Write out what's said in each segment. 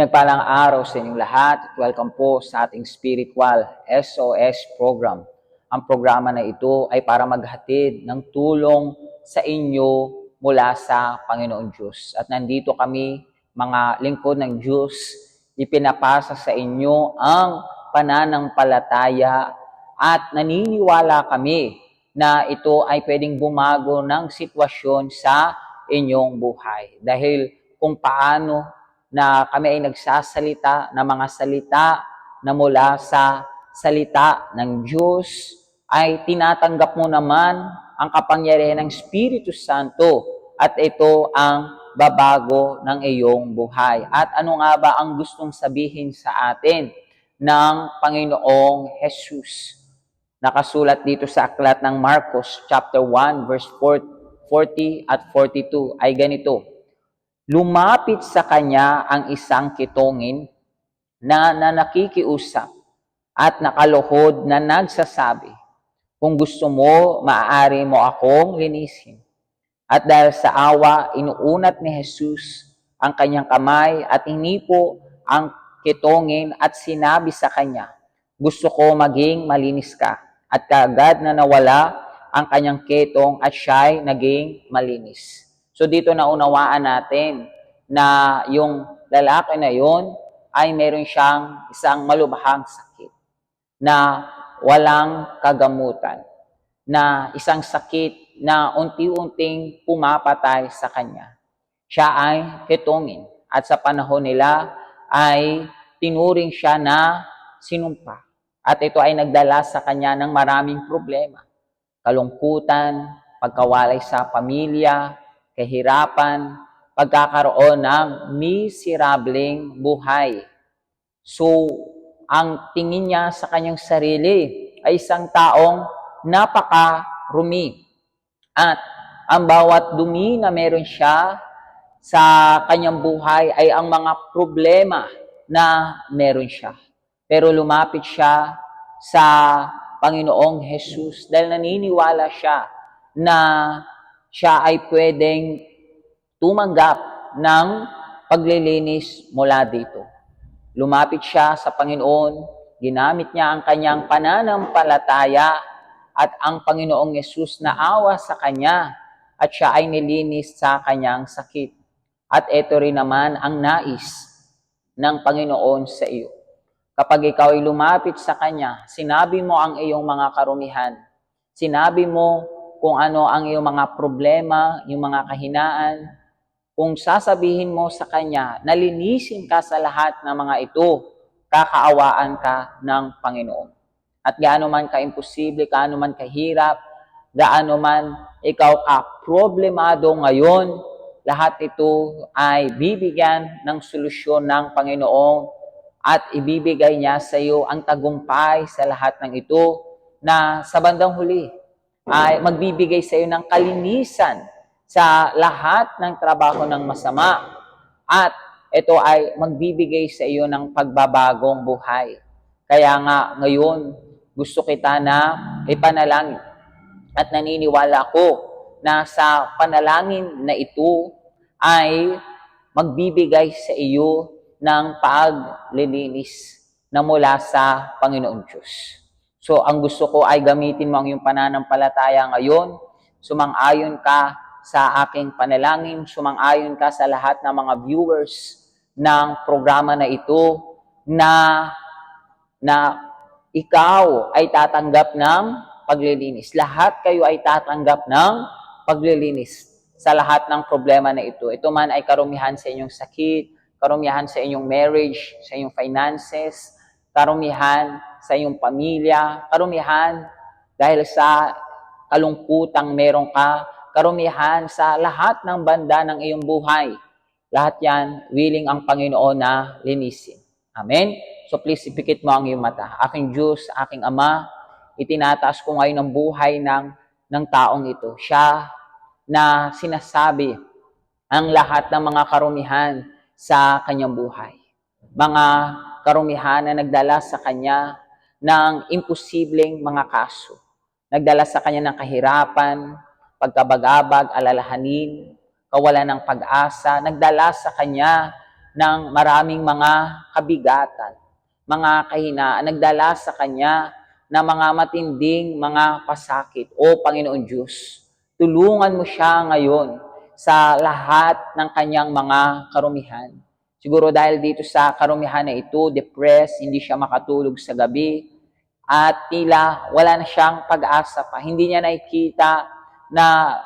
Pinagpalang araw sa inyong lahat at welcome po sa ating spiritual SOS program. Ang programa na ito ay para maghatid ng tulong sa inyo mula sa Panginoon Diyos. At nandito kami, mga lingkod ng Diyos, ipinapasa sa inyo ang pananampalataya at naniniwala kami na ito ay pwedeng bumago ng sitwasyon sa inyong buhay. Dahil kung paano na kami ay nagsasalita ng mga salita na mula sa salita ng Diyos, ay tinatanggap mo naman ang kapangyarihan ng Espiritu Santo at ito ang babago ng iyong buhay. At ano nga ba ang gustong sabihin sa atin ng Panginoong Jesus? Nakasulat dito sa aklat ng Marcos chapter 1 verse 40 at 42 ay ganito: lumapit sa kanya ang isang kitongin na nakikiusap at nakaluhod na nagsasabi, "Kung gusto mo, maaari mo akong linisin." At dahil sa awa, inuunat ni Jesus ang kanyang kamay at hinipo ang kitongin at sinabi sa kanya, "Gusto ko maging malinis ka." At kaagad na nawala ang kanyang ketong at siya'y naging malinis. So dito naunawaan natin na yung lalaki na yon ay meron siyang isang malubhang sakit na walang kagamutan, na isang sakit na unti-unting pumapatay sa kanya. Siya ay ketongin at sa panahon nila ay tinuring siya na sinumpa. At ito ay nagdala sa kanya ng maraming problema. Kalungkutan, pagkawalay sa pamilya, kahirapan, pagkakaroon ng miserableng buhay. So, ang tingin niya sa kanyang sarili ay isang taong napakarumi. At ang bawat dumi na meron siya sa kanyang buhay ay ang mga problema na meron siya. Pero lumapit siya sa Panginoong Jesus dahil naniniwala siya na siya ay pwedeng tumanggap ng paglilinis mula dito. Lumapit siya sa Panginoon, ginamit niya ang kanyang pananampalataya at ang Panginoong Jesus naawa sa kanya at siya ay nilinis sa kanyang sakit. At ito rin naman ang nais ng Panginoon sa iyo. Kapag ikaw ay lumapit sa Kanya, sinabi mo ang iyong mga karumihan, sinabi mo kung ano ang iyong mga problema, yung mga kahinaan, kung sasabihin mo sa Kanya, nalinisin ka sa lahat ng mga ito, kakaawaan ka ng Panginoon. At gaano man ka-imposible, gaano man kahirap, gaano man ikaw ka-problemado ngayon, lahat ito ay bibigyan ng solusyon ng Panginoong at ibibigay niya sa iyo ang tagumpay sa lahat ng ito na sa bandang huli ay magbibigay sa iyo ng kalinisan sa lahat ng trabaho ng masama at ito ay magbibigay sa iyo ng pagbabagong buhay. Kaya nga ngayon gusto kita na ipanalangin at naniniwala ko na sa panalangin na ito ay magbibigay sa iyo ng paglilinis na mula sa Panginoon Diyos. So, ang gusto ko ay gamitin mo ang iyong pananampalataya ngayon. Sumang-ayon ka sa aking panalangin. Sumang-ayon ka sa lahat ng mga viewers ng programa na ito na ikaw ay tatanggap ng paglilinis. Lahat kayo ay tatanggap ng paglilinis sa lahat ng problema na ito. Ito man ay karumihan sa inyong sakit, karumihan sa inyong marriage, sa inyong finances, karumihan sa inyong pamilya, karumihan dahil sa kalungkutang meron ka, karumihan sa lahat ng banda ng iyong buhay. Lahat yan, willing ang Panginoon na linisin. Amen? So please, ipikit mo ang iyong mata. Aking Diyos, aking Ama, itinataas ko ngayon ang buhay ng taong ito. Siya na sinasabi ang lahat ng mga karumihan sa kanyang buhay. Mga karumihan na nagdala sa kanya ng imposibleng mga kaso. Nagdala sa kanya ng kahirapan, pagkabagabag, alalahanin, kawalan ng pag-asa. Nagdala sa kanya ng maraming mga kabigatan, mga kahinaan, nagdala sa kanya ng mga matinding mga pasakit. O Panginoon Diyos, tulungan mo siya ngayon sa lahat ng kanyang mga karumihan. Siguro dahil dito sa karumihan na ito, depressed, hindi siya makatulog sa gabi, at tila wala na siyang pag-asa pa. Hindi niya nakikita na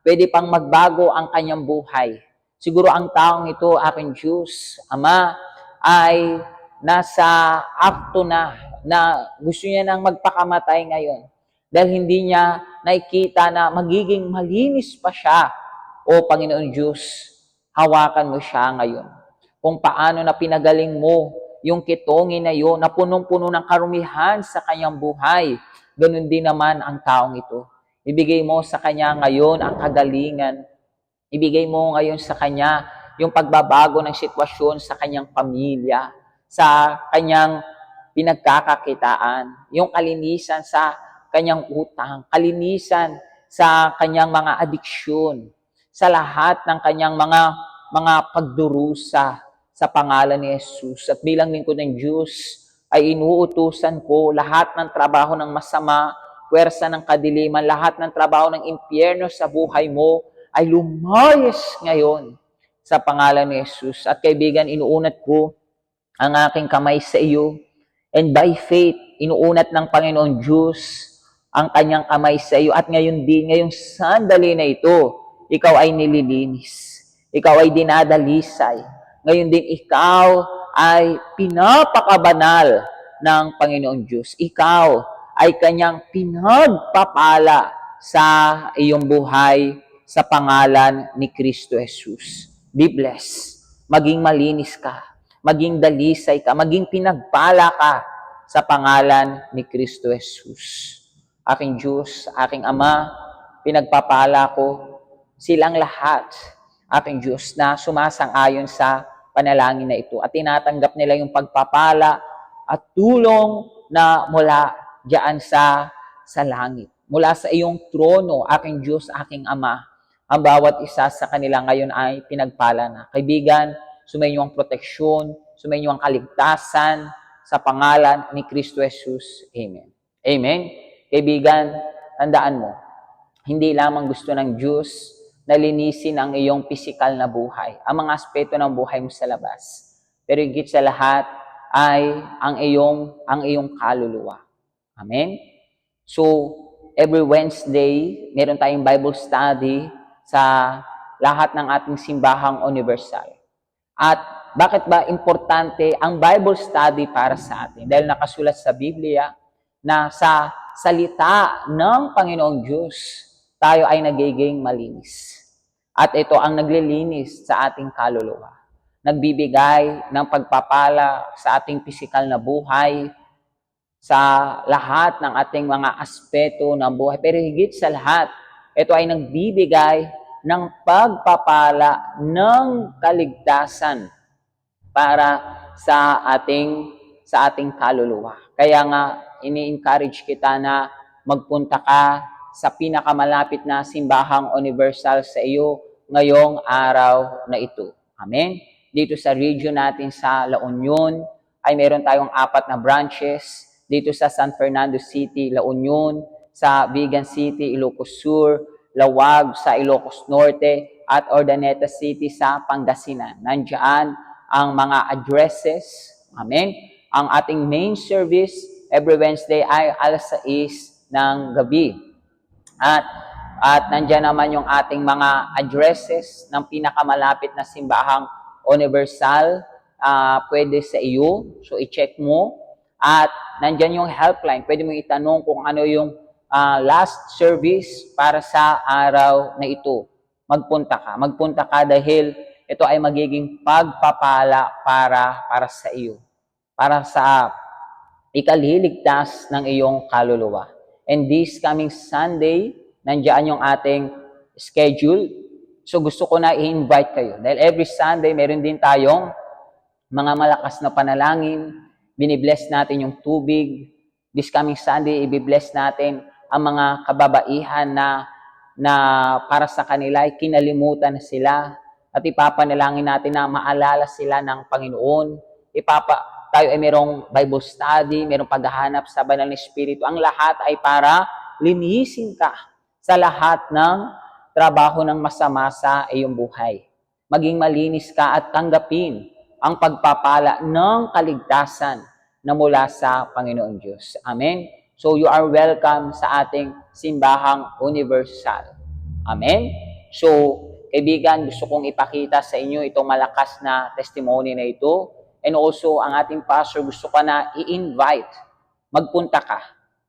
pwede pang magbago ang kanyang buhay. Siguro ang taong ito, aking Diyos, Ama, ay nasa akto na gusto niya nang magpakamatay ngayon. Dahil hindi niya nakikita na magiging malinis pa siya. O Panginoon Diyos, hawakan mo siya ngayon. Kung paano na pinagaling mo yung kitongin na yun, na punong-puno ng karumihan sa kanyang buhay. Ganun din naman ang taong ito. Ibigay mo sa kanya ngayon ang kagalingan. Ibigay mo ngayon sa kanya yung pagbabago ng sitwasyon sa kanyang pamilya, sa kanyang pinagkakakitaan, yung kalinisan sa kanyang utang, kalinisan sa kanyang mga adiksyon, sa lahat ng kanyang mga pagdurusa, sa pangalan ni Jesus. At bilang lingkod ng Diyos, ay inuutusan ko lahat ng trabaho ng masama, puwersa ng kadiliman, lahat ng trabaho ng impyerno sa buhay mo, ay lumayas ngayon sa pangalan ni Jesus. At kaibigan, inuunat ko ang aking kamay sa iyo, and by faith, inuunat ng Panginoon Diyos ang kanyang kamay sa iyo. At ngayon din, ngayong sandali na ito, ikaw ay nililinis. Ikaw ay dinadalisay. Ngayon din, ikaw ay pinapakabanal ng Panginoon Diyos. Ikaw ay kanyang pinagpapala sa iyong buhay sa pangalan ni Kristo Jesus. Be blessed. Maging malinis ka. Maging dalisay ka. Maging pinagpala ka sa pangalan ni Kristo Jesus. Aking Diyos, aking Ama, pinagpapala ko silang lahat, aking Diyos, na sumasang-ayon sa panalangin na ito at tinatanggap nila yung pagpapala at tulong na mula diyan sa langit. Mula sa iyong trono, aking Diyos, aking Ama, ang bawat isa sa kanila ngayon ay pinagpala na. Kaibigan, sumainyo ang proteksyon, sumainyo ang kaligtasan sa pangalan ni Kristo Jesus. Amen. Amen. Kaibigan, tandaan mo, hindi lamang gusto ng Diyos na linisin ang iyong pisikal na buhay, ang mga aspeto ng buhay mo sa labas. Pero higit sa lahat ay ang iyong kaluluwa. Amen? So, every Wednesday, meron tayong Bible study sa lahat ng ating simbahang universal. At bakit ba importante ang Bible study para sa atin? Dahil nakasulat sa Biblia na sa salita ng Panginoong Diyos, tayo ay nagiging malinis. At ito ang naglilinis sa ating kaluluwa. Nagbibigay ng pagpapala sa ating pisikal na buhay, sa lahat ng ating mga aspeto ng buhay. Pero higit sa lahat, ito ay nagbibigay ng pagpapala ng kaligtasan para sa ating kaluluwa. Kaya nga, ini-encourage kita na magpunta ka sa pinakamalapit na simbahang universal sa iyo ngayong araw na ito. Amen? Dito sa region natin sa La Union, ay meron tayong 4 na branches. Dito sa San Fernando City, La Union, sa Vigan City, Ilocos Sur, Lawag sa Ilocos Norte, at Urdaneta City sa Pangasinan. Nandiyan ang mga addresses. Amen? Ang ating main service every Wednesday ay alas 6 ng gabi. At nandiyan naman yung ating mga addresses ng pinakamalapit na simbahang universal, pwede sa iyo. So, i-check mo. At nandiyan yung helpline. Pwede mo itanong kung ano yung last service para sa araw na ito. Magpunta ka dahil ito ay magiging pagpapala para sa iyo. Para sa ikaliligtas ng iyong kaluluwa. And this coming Sunday, nandiyan yung ating schedule. So gusto ko na i-invite kayo. Dahil every Sunday, meron din tayong mga malakas na panalangin. Binibless natin yung tubig. This coming Sunday, ibibless natin ang mga kababaihan na para sa kanila ay kinalimutan na sila. At ipapanalangin natin na maalala sila ng Panginoon. Tayo ay merong Bible study, merong paghahanap sa banal na Espiritu. Ang lahat ay para linisin ka sa lahat ng trabaho ng masama sa iyong buhay. Maging malinis ka at tanggapin ang pagpapala ng kaligtasan na mula sa Panginoon Diyos. Amen? So you are welcome sa ating simbahang universal. Amen? So, kaibigan, gusto kong ipakita sa inyo itong malakas na testimony na ito. And also, ang ating pastor gusto ka na i-invite. Magpunta ka.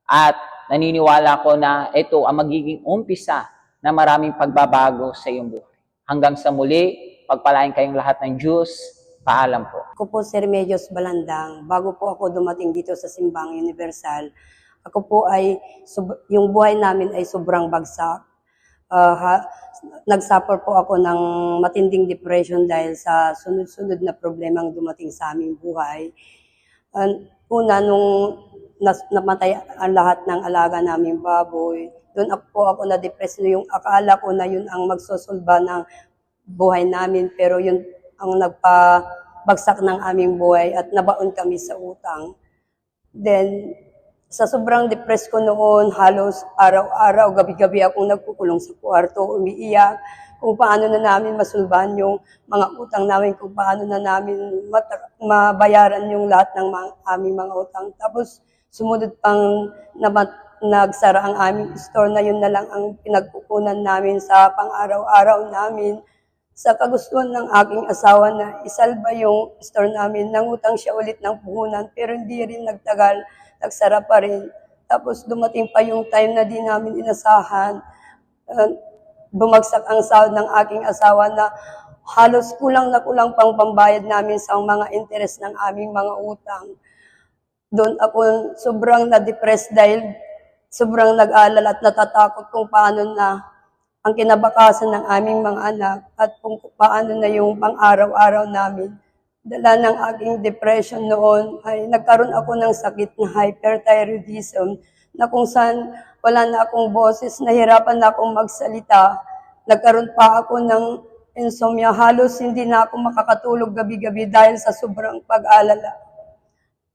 At naniniwala ko na ito ang magiging umpisa na maraming pagbabago sa iyong buhay. Hanggang sa muli, pagpalain kayong lahat ng Diyos. Paalam po. Ako po si Remedios Balandang. Bago po ako dumating dito sa Simbang Universal, ako po ay, yung buhay namin ay sobrang bagsak. Nag-suffer po ako ng matinding depression dahil sa sunod-sunod na problemang dumating sa aming buhay. Una, nung namatay ang lahat ng alaga naming baboy, doon ako na-depress. Yung akala ko na yun ang magsusulba ng buhay namin, pero yun ang nagpabagsak ng aming buhay at nabaon kami sa utang. Then, sa sobrang depressed ko noon, halos araw-araw, gabi-gabi akong nagkukulong sa kwarto, umiiyak, kung paano na namin masulbahan yung mga utang namin, kung paano na namin mabayaran yung lahat ng aming mga utang. Tapos, sumunod pang nagsara ang aming store na yun na lang ang pinagkukunan namin sa pang-araw-araw namin. Sa kagustuhan ng aking asawa na isalba yung store namin, nangutang siya ulit ng puhunan, pero hindi rin nagtagal, nagsara pa rin. Tapos dumating pa yung time na di namin inasahan, bumagsak ang sahod ng aking asawa na halos kulang na kulang pang pambayad namin sa mga interest ng aming mga utang. Doon ako sobrang na-depress dahil sobrang nag-aalala at natatakot kung paano na ang kinabakasan ng aming mga anak at kung paano na yung pang-araw-araw namin. Dala ng aking depression noon ay nagkaroon ako ng sakit na hyperthyroidism na kung saan wala na akong boses, nahirapan na akong magsalita. Nagkaroon pa ako ng insomnia, halos hindi na ako makakatulog gabi-gabi dahil sa sobrang pag-alala.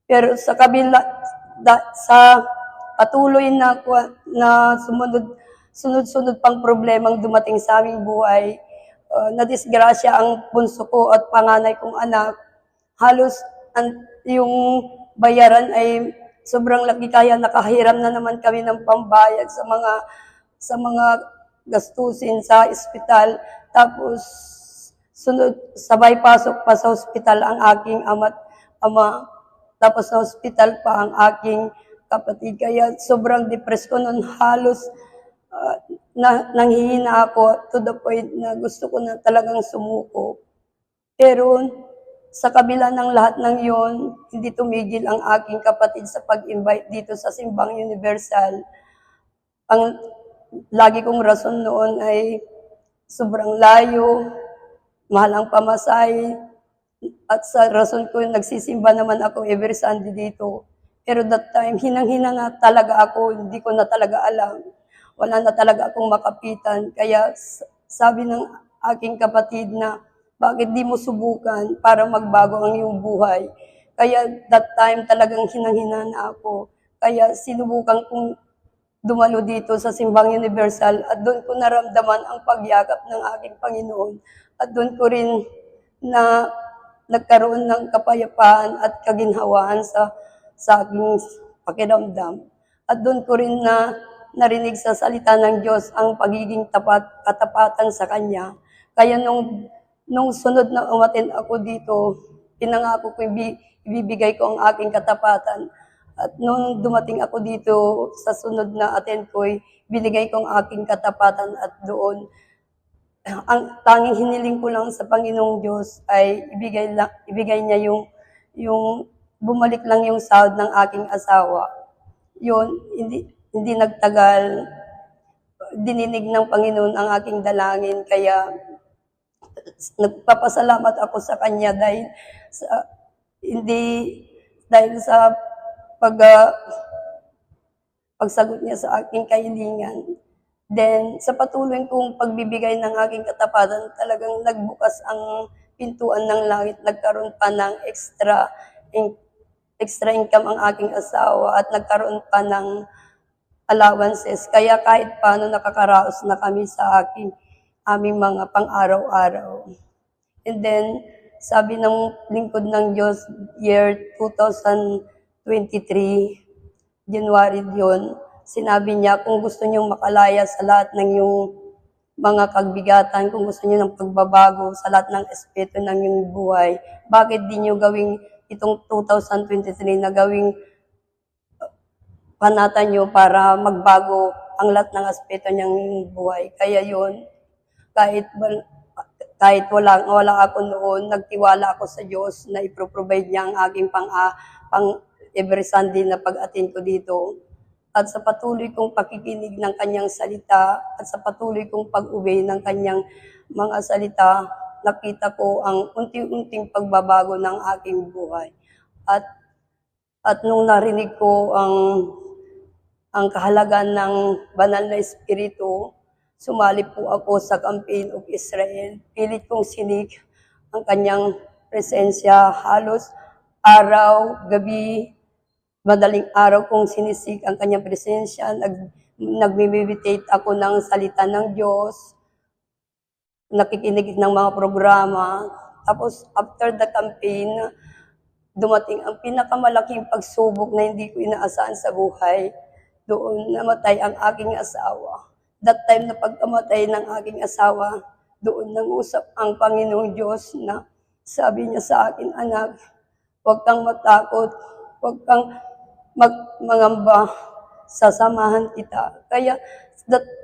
Pero sa kabila, sa patuloy na sunod-sunod pang problemang dumating sa aming buhay, nadisgrasya ang bunso ko at panganay kong anak. Halos yung bayaran ay sobrang laki, kaya nakahiram na naman kami ng pambayad sa mga gastusin sa ospital. Tapos sabay pasok pa sa ospital ang aking ama. Tapos sa ospital pa ang aking kapatid. Kaya sobrang depressed ko noon, halos nanghihina ako to the point na gusto ko na talagang sumuko. Pero sa kabila ng lahat ng yon, hindi tumigil ang aking kapatid sa pag-invite dito sa Simbang Universal. Ang lagi kong rason noon ay sobrang layo, mahal ang pamasahe, at sa rason ko nagsisimba naman ako every Sunday dito. Pero that time, hinang-hina na talaga ako, hindi ko na talaga alam. Wala na talaga akong makapitan. Kaya sabi ng aking kapatid na, bakit di mo subukan para magbago ang iyong buhay? Kaya that time talagang hinang-hina na ako. Kaya sinubukan kong dumalo dito sa Simbang Universal at doon ko naramdaman ang pagyakap ng aking Panginoon. At doon ko rin na nagkaroon ng kapayapaan at kaginhawaan sa aking pakiramdam. At doon ko rin na narinig sa salita ng Diyos ang pagiging katapatan sa Kanya. Kaya nung sunod na umattend ako dito, pinangako ko ibibigay ko ang aking katapatan. At nung dumating ako dito sa sunod na attend ko, binigay ko ang aking katapatan at doon. Ang tanging hiniling ko lang sa Panginoong Diyos ay ibigay niya yung bumalik lang yung sahod ng aking asawa. Yun, hindi nagtagal, dininig ng Panginoon ang aking dalangin, kaya nagpapasalamat ako sa Kanya dahil sa pagsagot niya sa aking kahilingan. Then, sa patuloy kong pagbibigay ng aking katapatan, talagang nagbukas ang pintuan ng langit. Nagkaroon pa ng extra income ang aking asawa at nagkaroon pa ng allowances. Kaya kahit paano nakakaraos na kami sa aming mga pang-araw-araw. And then, sabi ng lingkod ng Diyos, year 2023, January yun, sinabi niya, kung gusto niyong makalaya sa lahat ng yung mga kagbigatan, kung gusto niyo ng pagbabago sa lahat ng aspeto ng iyong buhay, bakit di niyo gawing itong 2023 na gawing panatan niyo para magbago ang lahat ng aspeto niyang buhay. Kaya yun, kahit wala ako noon, nagtiwala ako sa Diyos na ipro-provide niya ang aking pang every Sunday na pag-attend ko dito. At sa patuloy kong pakikinig ng kanyang salita at sa patuloy kong pag-uwi ng kanyang mga salita, nakita ko ang unti-unting pagbabago ng aking buhay. At nung narinig ko ang kahalagan ng banal na espiritu, sumali po ako sa Campaign of Israel. Pilit kong sinig ang kanyang presensya halos araw, gabi, madaling araw kong sinisik ang kanyang presensya. Nag-meditate ako ng salita ng Diyos, nakikinig ng mga programa. Tapos after the campaign, dumating ang pinakamalaking pagsubok na hindi ko inaasahan sa buhay. Doon namatay ang aking asawa. That time na pagkamatay ng aking asawa, doon nangusap ang Panginoong Diyos na sabi niya sa akin, anak, huwag kang matakot, huwag kang mangamba, sasamahan kita. Kaya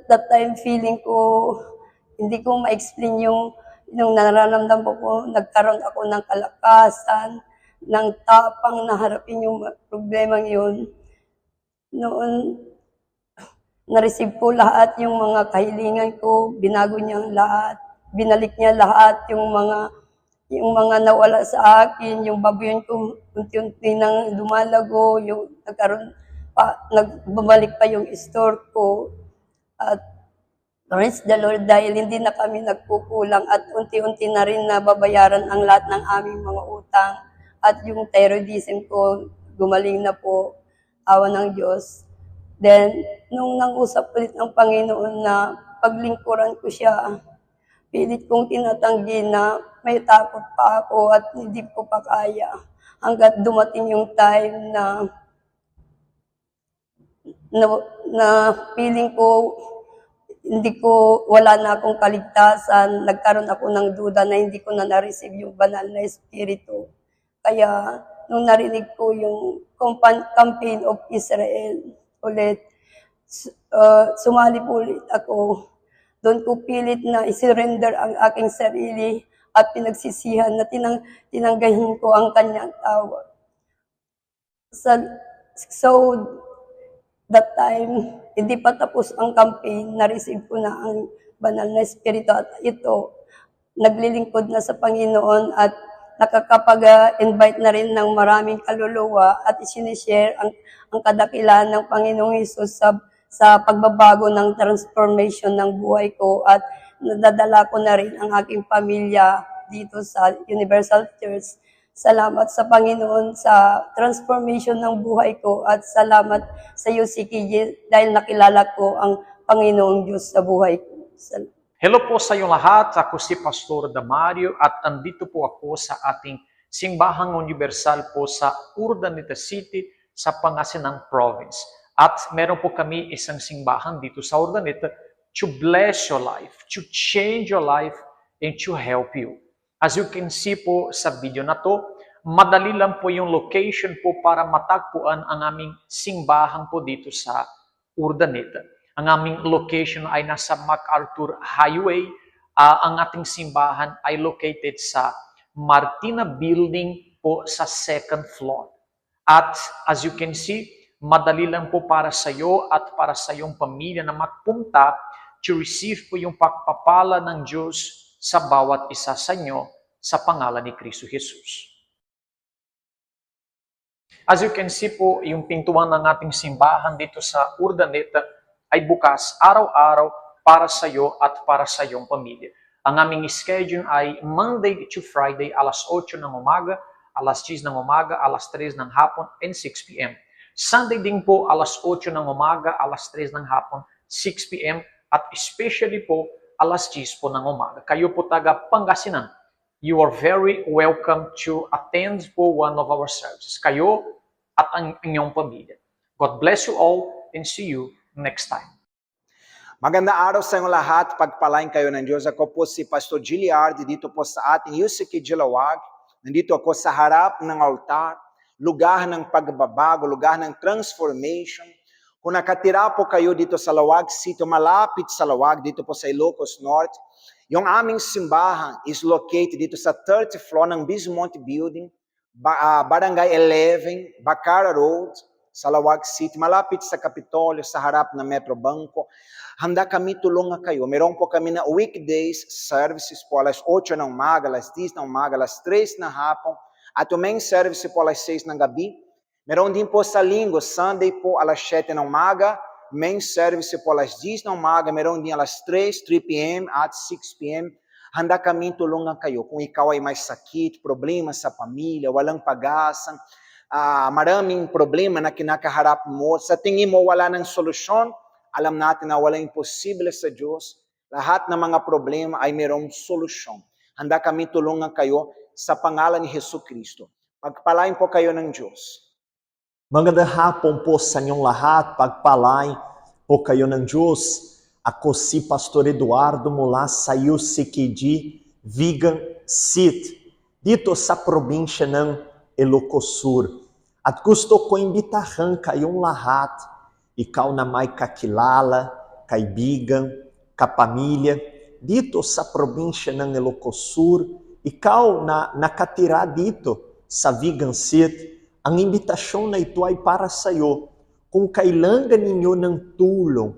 that time feeling ko, hindi ko ma-explain yung nararamdaman ko, nagkaroon ako ng kalakasan, ng tapang na harapin yung problemang yun. Noon, na-receive ko lahat yung mga kahilingan ko, binago niya lahat, binalik niya lahat yung mga nawala sa akin, yung babuyan ko unti-unti nang lumalago, yung nagbabalik pa yung store ko. At praise the Lord dahil hindi na kami nagkukulang at unti-unti na rin nababayaran ang lahat ng aming mga utang. At yung terrorism ko, gumaling na po, awa ng Diyos. Then, nung nang-usap ulit ng Panginoon na paglingkuran ko siya, pilit kong tinatanggi na may takot pa ako at hindi ko pa kaya. Hanggat dumating yung time na feeling ko wala na akong kaligtasan, nagkaroon ako ng duda na hindi ko na na-receive yung banal na espiritu. Kaya, nung narinig ko yung Campaign of Israel ulit, sumali po ulit ako. Doon ko pilit na isurrender ang aking sarili at pinagsisihan na tinanggahin ko ang kanyang tawag. So, that time, hindi pa tapos ang campaign, na-receive ko na ang banal na espiritu at ito, naglilingkod na sa Panginoon at nakakapag-invite na rin ng maraming kaluluwa at isinishare ang kadakilaan ng Panginoong Hesus sa pagbabago ng transformation ng buhay ko at nadadala ko na rin ang aking pamilya dito sa Universal Church. Salamat sa Panginoon sa transformation ng buhay ko at salamat sa UCKJ dahil nakilala ko ang Panginoong Diyos sa buhay ko. Hello po sa inyong lahat, ako si Pastor Damario at andito po ako sa ating Simbahang Universal po sa Urdaneta City sa Pangasinan Province. At meron po kami isang simbahan dito sa Urdaneta to bless your life, to change your life, and to help you. As you can see po sa video na to, madali lang po yung location po para matagpuan ang aming simbahan po dito sa Urdaneta. Ang aming location ay nasa MacArthur Highway. Ang ating simbahan ay located sa Martina Building po sa 2nd floor. At as you can see, madali lang po para sa iyo at para sa iyong pamilya na magpunta to receive po yung pagpapala ng Diyos sa bawat isa sa inyo sa pangalan ni Kristo Jesus. As you can see po, yung pintuan ng ating simbahan dito sa Urdaneta ay bukas araw-araw para sa iyo at para sa iyong pamilya. Ang aming schedule ay Monday to Friday, alas 8 ng umaga, alas 10 ng umaga, alas 3 ng hapon, and 6 p.m. Sunday din po, alas 8 ng umaga, alas 3 ng hapon, 6 p.m. at especially po, alas 10 po ng umaga. Kayo po taga Pangasinan, you are very welcome to attend po one of our services. Kayo at ang inyong pamilya. God bless you all and see you next time. Magandang araw sa inyong lahat, pagpalain kayo ng Diyos. Ako po si Pastor Giliard, dito po sa ating UCK Gilawag. Nandito ako sa harap ng altar, lugar ng pagbabago, lugar ng transformation. Kung nakatira po kayo dito sa Lawag City, malapit sa Lawag, dito po sa Ilocos Norte, yung aming simbahan is located dito sa 30th floor ng Bismonte Building, Barangay 11, Bacara Road, sa Lawag City, malapit sa Kapitolyo, sa harap ng Metro Banco. Handa kami tulungan kayo. Meron po kami na weekdays services po alas 8 ng umaga, alas 10 ng umaga, alas 3 ng hapon. At o main service po alas 6 ng gabi. Meron din po sa linggo, Sunday po alas 7 ng umaga. Main service po alas 10 ng umaga. Meron din alas 3 p.m. at 6 p.m. Handa kami tulungan kayo. Kung ikaw ay may sakit, problema sa pamilya, walang pag-asa, maraming problema na kinakaharap mo, sa tingin mo wala ng solusyon, alam natin na walang imposible sa Diyos. Lahat ng mga problema ay mayroong solusyon. Handa kami tulungan kayo sa pangalan ni Hesus Kristo. Pagpalain po kayo ng Diyos. Magandang hapon po sa inyong lahat, pagpalain po kayo ng Diyos. Ako si Pastor Eduardo mula sa UCKG Vigan City, dito sa probinsya ng Ilocos Sur. At gusto ko imbitahan kayong lahat, ikaw na may kakilala, kaibigan, kapamilya, dito sa probinsya ng Ilocos Sur, ikaw na nakatira dito sa Vigan City, ang imbitasyon na ito ay para sa iyo kung kailangan ninyo ng tulong,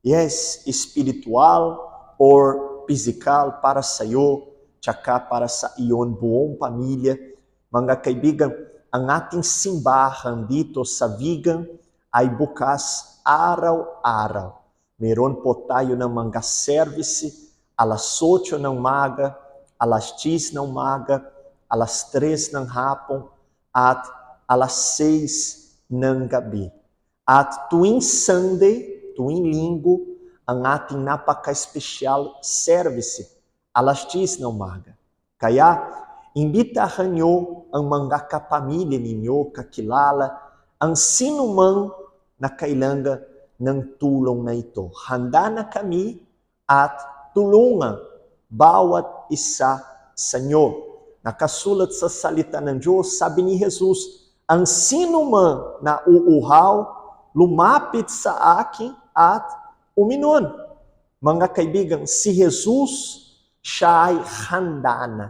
yes, espiritual or physical para sa iyo, tsaka para sa iyon buong pamilya. Mga kaibigan, ang ating simbahan dito sa Vigan ay bukas araw-araw. Meron po tayo ng mga service alas 8 ng umaga, alas 10 ng umaga, alas 3 ng hapon, at alas 6 ng gabi. At tuwing Sunday, tuwing Linggo, ang ating napaka-espesyal service, alas 10 ng umaga. Kaya, imbitahan nyo ang mga kapamilya ninyo, kakilala, ang sino mang na kailangan ng tulong na ito. Handa na kami at tulungan bawat isa sa inyo. Nakasulat sa salita ng Diyos, sabi ni Jesus, ang sino man na uuhaw, lumapit sa akin at uminom. Mga kaibigan, si Jesus, siya ay handa na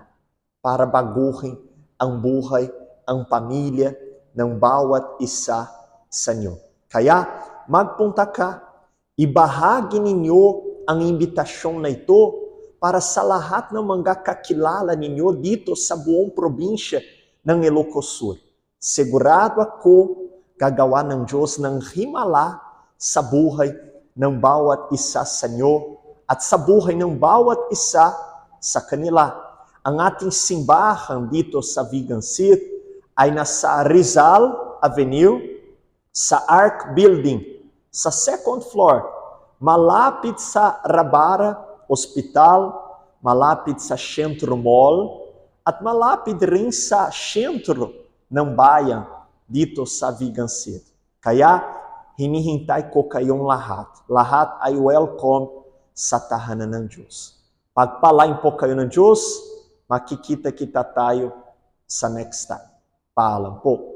para baguhin ang buhay, ang pamilya ng bawat isa sa inyo. Kaya magpunta ka, ibahagi ninyo ang imbitasyon na ito para sa lahat ng mga kakilala ninyo dito sa buong probinsya ng Ilocos Sur. Sigurado ako, gagawa ng Diyos ng himala sa buhay ng bawat isa sa inyo at sa buhay ng bawat isa sa kanila. Ang ating simbahan dito sa Vigan City ay nasa Rizal Avenue, sa Arc Building, sa 2nd floor, malapit sa Rabara Hospital, malapit sa Centro Mall, at malapit rin sa sentro ng bayan dito sa Vigan City. Kaya, hinihintay ko kayong lahat. Lahat ay welcome sa tahanan ng Diyos. Pagpalain po kayo ng Diyos, makikita-kita tayo sa next time. Paalam po.